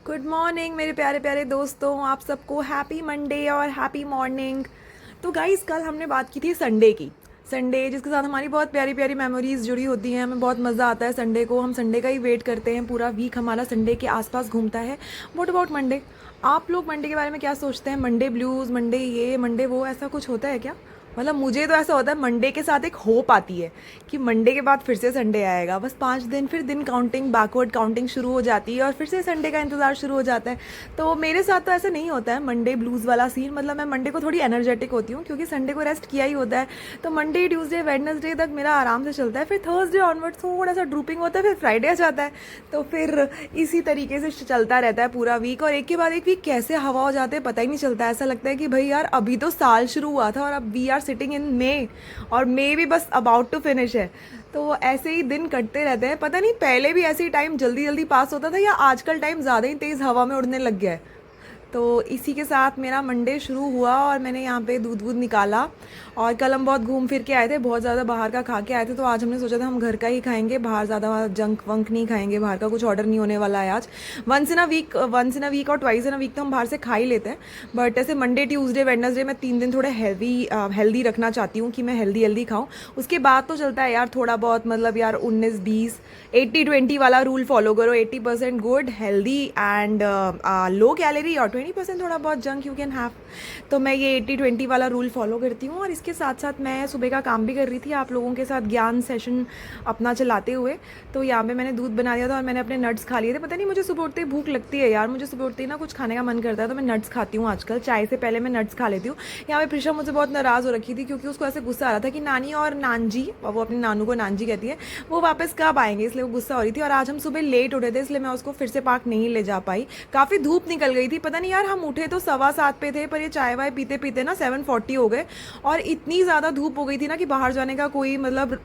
Good morning मेरे प्यारे प्यारे दोस्तों, आप सबको हैप्पी मंडे और हैप्पी मॉर्निंग। तो गाइस, कल हमने बात की थी संडे की। संडे जिसके साथ हमारी बहुत प्यारी प्यारी मेमोरीज जुड़ी होती हैं। हमें बहुत मज़ा आता है संडे को, हम संडे का ही वेट करते हैं। पूरा वीक हमारा संडे के आसपास घूमता है। What about Monday? आप लोग मंडे के बारे में क्या सोचते हैं? मंडे ब्लूज़, मंडे ये मंडे वो, ऐसा कुछ होता है क्या? मतलब मुझे तो ऐसा होता है, मंडे के साथ एक होप आती है कि मंडे के बाद फिर से संडे आएगा। बस 5 दिन, फिर दिन काउंटिंग, बैकवर्ड काउंटिंग शुरू हो जाती है और फिर से संडे का इंतज़ार शुरू हो जाता है। तो मेरे साथ तो ऐसा नहीं होता है मंडे ब्लूज़ वाला सीन। मतलब मैं मंडे को थोड़ी एनर्जेटिक होती हूँ क्योंकि संडे को रेस्ट किया ही होता है। तो मंडे ट्यूसडे वेडनेसडे तक मेरा आराम से चलता है। फिर थर्सडे ऑनवर्ड्स थोड़ा सा ड्रूपिंग होता है, फिर फ्राइडे आ जाता है। तो फिर इसी तरीके से चलता रहता है पूरा वीक। और एक के बाद एक वीक कैसे हवा हो जाते हैं पता ही नहीं चलता। ऐसा लगता है कि भाई यार, अभी तो साल शुरू हुआ था और अब वी आर सिटिंग इन मे, और मे भी बस अबाउट टू फिनिश है। तो ऐसे ही दिन कटते रहते हैं। पता नहीं पहले भी ऐसे ही टाइम जल्दी जल्दी पास होता था या आजकल टाइम ज़्यादा ही तेज़ हवा में उड़ने लग गया है। तो इसी के साथ मेरा मंडे शुरू हुआ और मैंने यहाँ पे दूध वूध निकाला। और कल हम बहुत घूम फिर के आए थे, बहुत ज़्यादा बाहर का खा के आए थे। तो आज हमने सोचा था हम घर का ही खाएंगे, बाहर ज़्यादा जंक वंक नहीं खाएंगे, बाहर का कुछ ऑर्डर नहीं होने वाला है आज। वंस इन अ वीक और ट्वाइस इन अ वीक तो हम बाहर से खा ही लेते हैं। बट ऐसे मंडे ट्यूसडे वेडनेसडे मैं 3 दिन थोड़े हेल्दी रखना चाहती हूँ कि मैं हेल्दी खाऊँ। उसके बाद तो चलता है यार थोड़ा बहुत, मतलब यार 19-20 80-20 वाला रूल फॉलो करो। 80% good healthy and low calorie, और 20% थोड़ा बहुत जंक यू कैन हैव। तो मैं ये 80-20 वाला रूल फॉलो करती हूँ। और इसके साथ साथ मैं सुबह का काम भी कर रही थी आप लोगों के साथ, ज्ञान सेशन अपना चलाते हुए। तो यहाँ पे मैंने दूध बना दिया था और मैंने अपने नट्स खा लिए थे। पता नहीं मुझे सुबह उठते ही भूख लगती है यार, मुझे सुबह उठते ही ना कुछ खाने का मन करता है। तो मैं नट्स खाती हूँ आजकल, चाय से पहले मैं नट्स खा लेती हूँ। यहाँ पे प्रिशा मुझसे बहुत नाराज़ हो रखी थी क्योंकि उसको ऐसे गुस्सा आ रहा था कि नानी और नानजी, वो अपनी नानू को नानजी कहती है, वो वापस कब आएंगे, इसलिए वो गुस्सा हो रही थी। और आज हम सुबह लेट उठे थे इसलिए मैं उसको फिर से पार्क नहीं ले जा पाई। काफ़ी धूप निकल गई थी। पता नहीं यार, हम उठे तो 7:15 पे थे, पर ये चाय वाय पीते पीते ना 7:40 हो गए। और इतनी ज़्यादा धूप हो गई थी ना कि बाहर जाने का कोई मतलब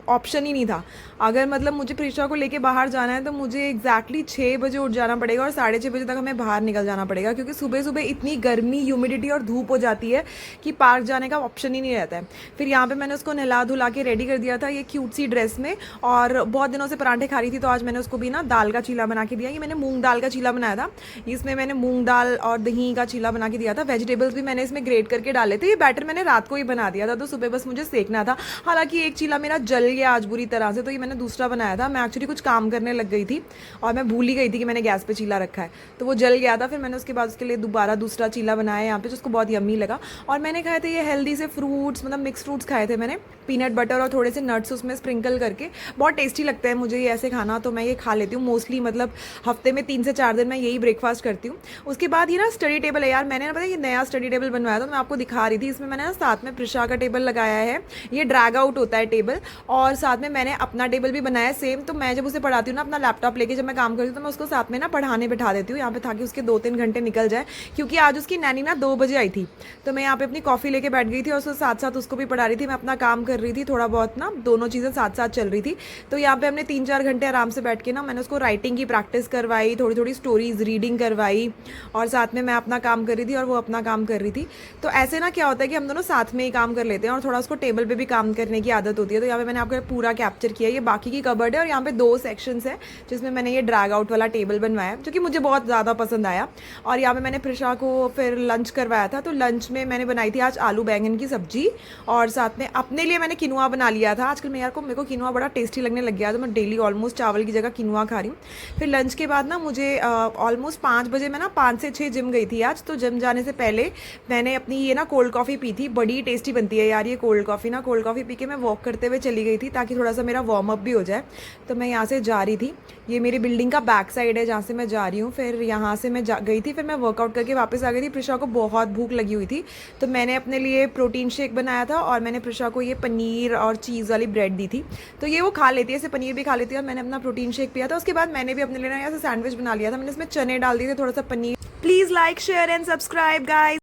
ऑप्शन ही नहीं था। अगर मतलब मुझे प्रीशा को लेके बाहर जाना है तो मुझे एग्जैक्टली 6 बजे उठ जाना पड़ेगा और 6:30 बजे तक हमें बाहर निकल जाना पड़ेगा, क्योंकि सुबह सुबह इतनी गर्मी, ह्यूमिडिटी और धूप हो जाती है कि पार्क जाने का ऑप्शन ही नहीं रहता है। फिर यहाँ पे मैंने उसको नहला धुला के रेडी कर दिया था ये क्यूट सी ड्रेस में। और बहुत दिनों से पराठे खा रही थी तो आज मैंने उसको भी ना दाल का चीला बना के दिया। ये मैंने मूंग दाल का चीला बनाया था। इसमें मैंने मूंग दाल और दही का चीला बना के दिया था। वेजिटेबल्स भी मैंने इसमें ग्रेट करके डाले थे। ये बैटर मैंने रात को ही बना दिया था, तो सुबह बस मुझे सेकना था। हालांकि एक चीला मेरा जल गया आज बुरी तरह से, तो ये मैंने दूसरा बनाया था। मैं एक्चुअली कुछ काम करने लग गई थी और मैं भूल ही गई थी कि मैंने गैस पे चीला रखा है, तो वो जल गया था। फिर मैंने उसके बाद उसके लिए दोबारा दूसरा चीला बनाया यहाँ पे, जिसको बहुत यम्मी लगा। और मैंने खाए थे ये हेल्दी से फ्रूट्स, मतलब मिक्स फ्रूट्स खाए थे मैंने, पीनट बटर और थोड़े से नट्स उसमें स्प्रिंकल करके। बहुत टेस्टी लगता है मुझे ये ऐसे खाना, तो मैं ये खा लेती हूँ मोस्टली। मतलब हफ्ते में 3 से 4 दिन मैं यही ब्रेकफास्ट करती हूँ। उसके बाद ये ना स्टडी टेबल है यार, मैंने ना पता ये नया स्टडी टेबल बनवाया था, मैं आपको दिखा रही थी। इसमें मैंने ना साथ में प्रिशा का टेबल लगाया है, ये ड्रैग आउट होता है टेबल। और साथ में मैंने अपना टेबल भी बनाया सेम। तो मैं जब उसे पढ़ाती हूँ ना अपना लैपटॉप लेके, जब मैं काम करती हूँ तो मैं उसको साथ में ना पढ़ाने बिठा देती हूँ यहाँ पे, ताकि उसके 2-3 घंटे निकल जाए। क्योंकि आज उसकी नैनी ना 2 बजे आई थी, तो मैं यहाँ पे अपनी कॉफ़ी लेके बैठ गई थी और उसके साथ साथ उसको भी पढ़ा रही थी। मैं अपना काम कर रही थी थोड़ा बहुत ना, दोनों चीज़ें साथ साथ चल रही थी। तो यहाँ पे हमने 3-4 घंटे आराम से बैठ के ना मैंने उसको राइटिंग की प्रैक्टिस करवाई, थोड़ी थोड़ी स्टोरीज रीडिंग करवाई, और साथ में मैं अपना काम कर रही थी और वो अपना काम कर रही थी। तो ऐसे ना क्या होता है कि हम दोनों साथ में ही काम कर लेते हैं और थोड़ा उसको टेबल पे भी काम करने की आदत होती है। तो यहाँ पे मैंने आपको पूरा कैप्चर किया। ये बाकी की कबर्ड है और यहाँ पे 2 सेक्शंस है जिसमें मैंने ये ड्रैग आउट वाला टेबल बनवाया, जो कि मुझे बहुत ज़्यादा पसंद आया। और यहाँ पे मैंने प्रिशा को फिर लंच करवाया था। तो लंच में मैंने बनाई थी आज आलू बैंगन की सब्जी, और साथ में अपने लिए मैंने किनुआ बना लिया था। आजकल मेरे को किनुआ बड़ा टेस्टी लगने लग गया, तो मैं डेली ऑलमोस्ट चावल की जगह किनुआ खा रही हूँ। फिर लंच के बाद ना मुझे ऑलमोस्ट 5 बजे मैं ना 5 से 6 जिम गई थी आज। तो जिम जाने से पहले मैंने अपनी ये ना कोल्ड कॉफ़ी पी थी, बड़ी टेस्टी बनती है यार ये कोल्ड कॉफ़ी ना। कोल्ड कॉफ़ी पी के मैं वॉक करते हुए चली गई थी ताकि थोड़ा सा मेरा वार्म अप भी हो जाए। तो मैं यहाँ से जा रही थी, ये मेरी बिल्डिंग का बैक साइड है जहाँ से मैं जा रही हूँ। फिर यहाँ से मैं गई थी, फिर मैं वर्कआउट करके वापस आ गई थी। प्रिशा को बहुत भूख लगी हुई थी, तो मैंने अपने लिए प्रोटीन शेक बनाया था और मैंने प्रिशा को ये पनीर और चीज़ वाली ब्रेड दी थी। तो ये वो खा लेती है, इसे पनीर भी खा लेती है, और मैंने अपना प्रोटीन शेक पिया था। उसके बाद मैंने भी अपने लिए ना यहाँ से सैंडविच बना लिया था। मैंने इसमें चने डाल दिए थे, थोड़ा सा paneer. Please like share and subscribe guys.